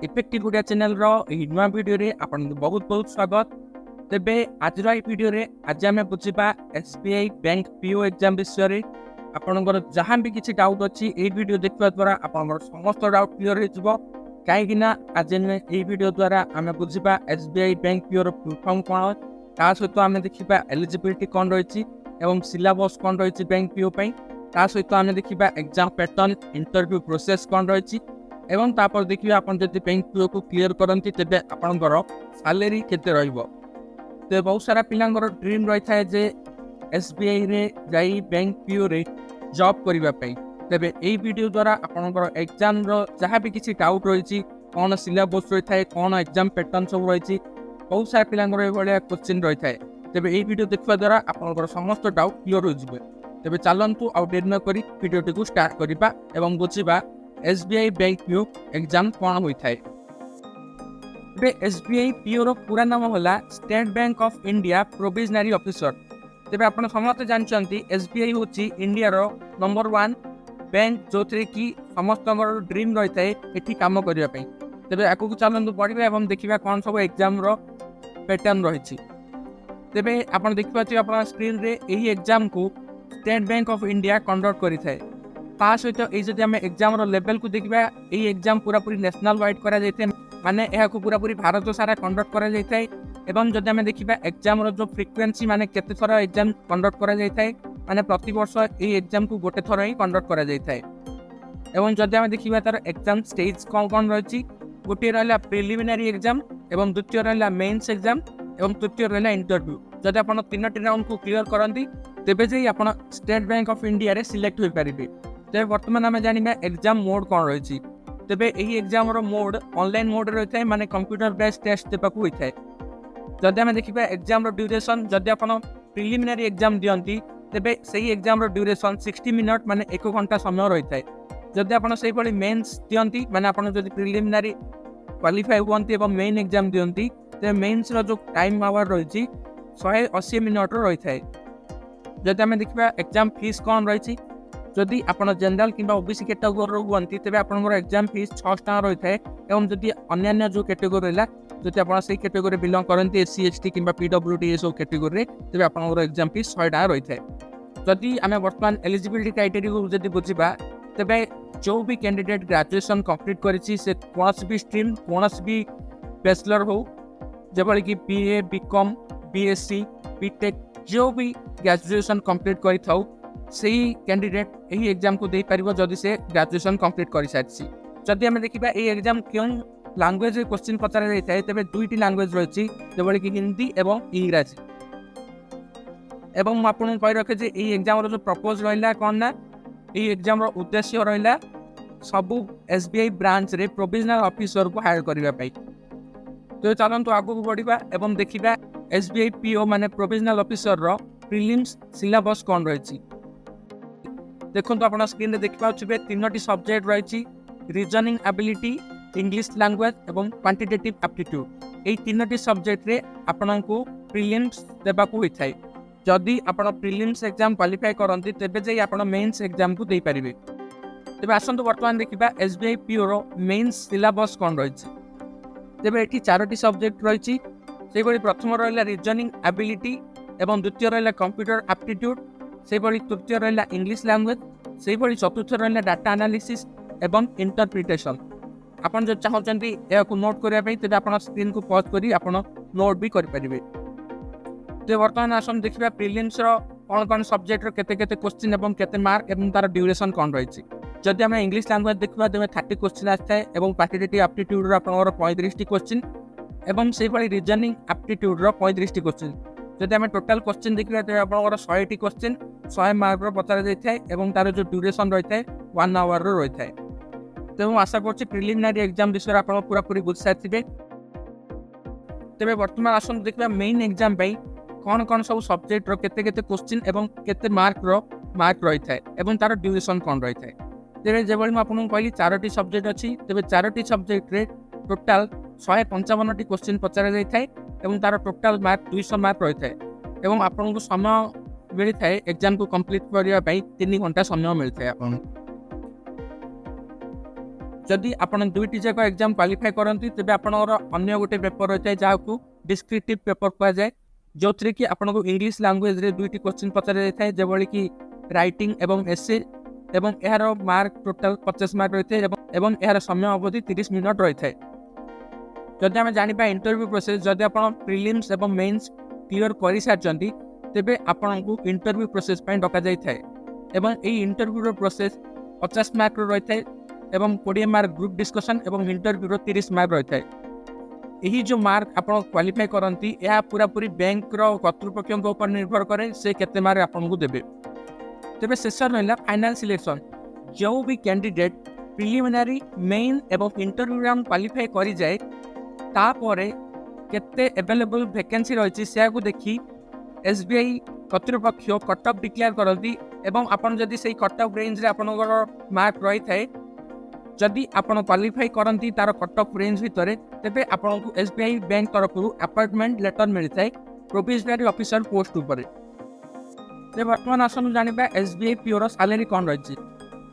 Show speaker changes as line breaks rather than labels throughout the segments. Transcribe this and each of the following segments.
Effective Odia channel रो नुआ video रे आपन बहुत बहुत स्वागत। तेबे आज वीडियो रे आज आम बुझा एसबीआई बैंक पीओ एग्जाम विषय रे आपनकर जहां भी किसी डाउट अच्छी ये वीडियो देखा द्वारा आपनकर समस्त डाउट क्लियर हो कहीं आज ये वीडियो द्वारा आम बुझा SBI bank PO full form कौन ता सहित आम देखा एलिजिबिलिटी कौन रही सिलेबस कौन रही बैंक पीओ ता सहित आम देखा एग्जाम पैटर्न इंटरव्यू प्रोसेस कौन रही एवं तापर देखिए आपन जदि बैंक पीओ को क्लियर करती तेबे आपनकर सैलरी केते रहइबो। तो बहुत सारा पिलांगर ड्रीम रही था जे एसबीआई रे जाई बैंक पीओ रे जॉब करबा पई। तेबे एई वीडियो द्वारा आपनकर एग्जाम रो जहाँ भी किसी डाउट रही कौन सिलेबस रही था कौन एग्जाम पैटर्न सब रही बहुत सारा पिलांगर ए भलिया क्वेश्चन रही था। तेबे एई वीडियो देखबा द्वारा आपनकर समस्त डाउट क्लियर हो जिवे। तेबे चलंतु आउ देर न करी वीडियोटी को स्टार्ट करिबा एवं बुझिबा SBI बैंक पीओ एग्जाम कौन होता है। SBI पीओ रो पूरा नाम होला state bank of India provisionary officer. तेबे आपण समस्त जानचंती SBI होची इंडिया रो नंबर 1 बैंक जो थ्री की समस्त ड्रीम रही है एठी काम करिया पई। तेबे आकु चलंतु पढिबा एवं देखिबा कौन सब एग्जाम रो पैटर्न रही। तेबे आपण देखिपाती आपण स्क्रीन रे एही एग्जाम को state bank of India conduct करि थाए। ता सहित ये आम एग्जाम लेवल को देखा ये एग्जाम पूरा पूरी नेशनल वाइड करा माने यह पूरा पूरी भारत सारा कंडक्ट करा एवं जदि आम देखा एग्जाम जो फ्रिक्वेंसी माने केते थर एग्जाम कंडक्ट करा माने प्रति वर्ष ये एग्जाम को गोटे थर ही कंडक्ट करा एवं जदि आम देखा तार एग्जाम स्टेज कौन कौन रही गोटे रहा प्रिलिमिनारी एग्जाम एवं द्वितीय रहा मेन्स एग्जाम एवं तृतीय रहा इंटरव्यू। जदि आप तीनोटी राउंड को क्लियर करती तेबे जे आप स्टेट बैंक ऑफ इंडिया रे सिलेक्ट हो पारे। तेरे वर्तमान आम जाना एग्जाम मोड कौन रही तेबे यही एग्जाम मोड ऑनलाइन मोड रही है माने कंप्यूटर बेस्ड टेस्ट देवाक होता है। जदि आम देखा एग्जाम ड्यूरेशन जदि आप प्रिलिमिनारी एग्जाम दियंती तेबे सही एग्जाम ड्यूरेशन 60 मिनट माने 1 घंटा समय रही है। जदि आप मेन्स दियंती माने आप जदि प्रिलिमिनारी क्वालिफाई हुअंती एवं मेन एग्जाम दियंती तेबे मेन्स रो जो टाइम आवर रही 180 मिनट रही है। जदि आम देखा एग्जाम फीस कौन रही जदि आपन जनरल किंबा ओबीसी कैटेगोरी हुअंती तेबे आपनकर एग्जाम फीस 600 टका रही है एवं जदि अन्य जो कैटेगोरी रहा जदि आप से कैटेगोरी बिलोंग करते एससी एसटी किंबा पीडब्ल्यूडी ये सब कैटेगोरी तेबे आपनकर एग्जाम फीस 100 टका रही है। जदि आम वर्तमान एलिजिबिलिटी क्राइटेरिया को जदि बुझिबा तेबे जो भी कैंडिडेट ग्रेजुएशन कंप्लीट करिछि से कोनोसी भी स्ट्रीम कोनोसी भी बैचलर हो जेबळी कि बीए बीकॉम बीएससी बीटेक जो भी ग्रेजुएशन कंप्लीट करि थाउ सही कैंडिडेट यही एग्जाम को दे पारिबो जदि से ग्रेजुएशन कंप्लीट कर सारी। जदि आम देखा ये एग्जाम क्यों लैंग्वेज क्वेश्चन पचार जाता है तेबे दुईटी लैंग्वेज रही जेबळी कि हिंदी एवं इंग्राजी। एवं आपको कही रखे जे ये एग्जाम जो प्रपोज रहा कौन ना ये एग्जाम उद्देश्य रहा सबू एसबीआई ब्रांच रे प्रोविजनल ऑफिसर को हायर करने। तो चलतु आगू बढ़ा एवं देखा एसबीआई पीओ माने प्रोविजनल ऑफिसर रो प्रीलिम्स सिलेबस कौन रही। देखो आप स्क्रीन में देखिए तीनोटी सब्जेक्ट रही रीजनिंग एबिलिटी इंग्लिश लैंग्वेज एवं क्वांटिटेटिव एप्टीट्यूड। ये तीनोटी सब्जेक्ट रे आपन को प्रीलिम्स देबाक होता है। जदि आप प्रीलिम्स एग्जाम क्वालिफाई करती तेबे जे आप मेन्स एग्जाम को दे पारिबे। तेबे आसंतु वर्तमान देखिबा एसबीआई पीओ रो मेन्स सिलेबस कौन रही। तेबे एठी चारोटी सब्जेक्ट रही से प्रथम रहा रीजनिंग एबिलिटी एवं द्वितीय रहा कंप्यूटर एप्टीट्यूड से तृतीय रहा इंग्लिश लैंग्वेज से चतुर्थ रहा डाटा एनालिसिस एवं इंटरप्रिटेशन। आपन जो चाहते यह नोट करने तेज आप स्क्रीन को पॉज करी आप नोट भी करेंगे। तो बर्तमान आसन देखा प्रीलिम्स कौन कौन सब्जेक्ट केते केते क्वेश्चन एवं केते मार्क एवं तार ड्यूरेशन कौन रही। जदि आम इंग्लिश लैंग्वेज देखा तेज 30 क्वेश्चन आए और क्वांटिटेटिव एप्टीट्यूड आप 35 क्वेश्चन एवं से रीजनिंग एप्टीट्यूड 35 क्वेश्चन। जदि आम टोटाल क्वेश्चन देखा तेज आप 100 क्वेश्चन 100 मार्क पचरा जाए और तार जो ड्यूरेशन रही है 1 आवर रही है। तो मुझे आशा कर प्रिलिमिनारी एग्जाम विषय आप पूरा पूरी बुझी सारी। तेज बर्तमान आसन देखा मेन एग्जाम कौन कौन सब सब्जेक्ट केते केते क्वेश्चन एवं केते मार्क रही है और तार ड्यूरेशन कौन रही है। तेरे जो मुझे कहली चारोटी सब्जेक्ट अच्छी तेज चारोटी सब्जेक्ट रे टोटाल 155 क्वेश्चन पचरा जाए और तार टोटाल मार्क 200 मार्क रही है और आपको समय मिलता है एग्जाम को कंप्लीट करने 3 घंटा समय मिलता है। जदि आपण दुईटी जाक एग्जाम क्वालिफाई करती तेज आपंकर अन्य गोटे पेपर रही है जहाँ डिस्क्रिप्टिव पेपर कहुए जो थी कि आपको इंग्लीश लैंग्वेज रे दुईटी क्वेश्चन पचार जाए है जबकि कि राइटिंग एवं एसे एवं यार मार्क टोटाल 50 मार्क रही है एवं यार समय अवधि 30 मिनट रही है। जदि आम जाना इंटरव्यू प्रोसेस जदि आप प्रिलिम्स एवं मेन्स क्लीयर कर सारी तेरे आपन को इंटरव्यू प्रोसेस डक जाए एवं यही इंटरव्यू प्रोसेस 50 मार्क रही है एवं 20 मार्क ग्रुप डिस्कशन एवं इंटरव्यू 30 मार्क रही है। यही जो मार्क आप क्वालिफाई करती यह पूरा पूरी बैंक कर्तृपक्ष ऊपर निर्भर करे से केते मार्क आपको देवे। तेरे शेष रहा फाइनाल सिलेक्शन जो भी कैंडिडेट प्रिलिमिनारी मेन एवं इंटरव्यू क्वालिफाई कर जाए तापर केते अवेलेबल वैकेंसी रही है देखी SBI कर्तृपक्ष कट ऑफ डिक्लेयर करती एवं आपन जदि से कट ऑफ रेंज रे आपनकर मार्क रही है जदि आपन क्वालिफाई करती तार कट ऑफ रेंज भितर तेरे आपन को SBI बैंक तरफ अपॉइंटमेंट लेटर मिलता है प्रोविजनरी ऑफिसर पोस्ट उपर। बर्तमान आसन जाना SBI PO सैलरी कौन रही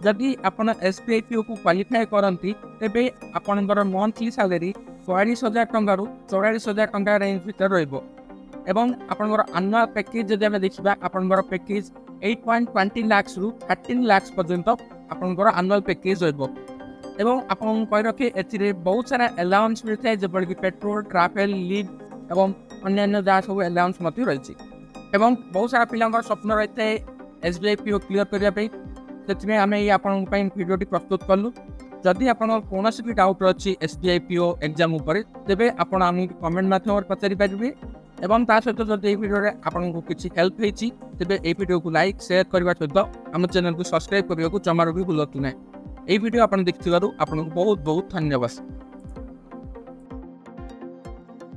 जदि आपन SBI PO को क्वालिफाई करती तेरे आपनकर मंथली सैलरी 42,000 टंका 44,000 टंका रेंज भितर रहिबो एवं आपनकर एनुअल पैकेज जदि आम देखा आपनकर पैकेज 8.20 लाख रु 13 लाख पर्यंत आपनकर एनुअल पैकेज रहिबो एवं आपन कह रखे ए बहुत सारा अलाउंस मिलता है जबकि पेट्रोल ट्रावेल लीव एवं अन्य जहाँ सब अलाउंस रही एवं बहुत सारा पिला स्वप्न रही है SBI PO क्लीयर करने से आम भिडियो प्रस्तुत कलु। जदि आप कौन भी डाउट अच्छी SBI PO एग्जाम तेरे आप कमेंट माध्यम पचारि पारे एवं ता सहित जब ये भिडियो आपको किसी हेल्प होती तेरे ये भिडियो को लाइक शेयर करने सहित आम चैनल को सब्सक्राइब करने को जमार भी भूलु ना। ये भिडियो आप देखिथिबारु आपको बहुत बहुत धन्यवाद।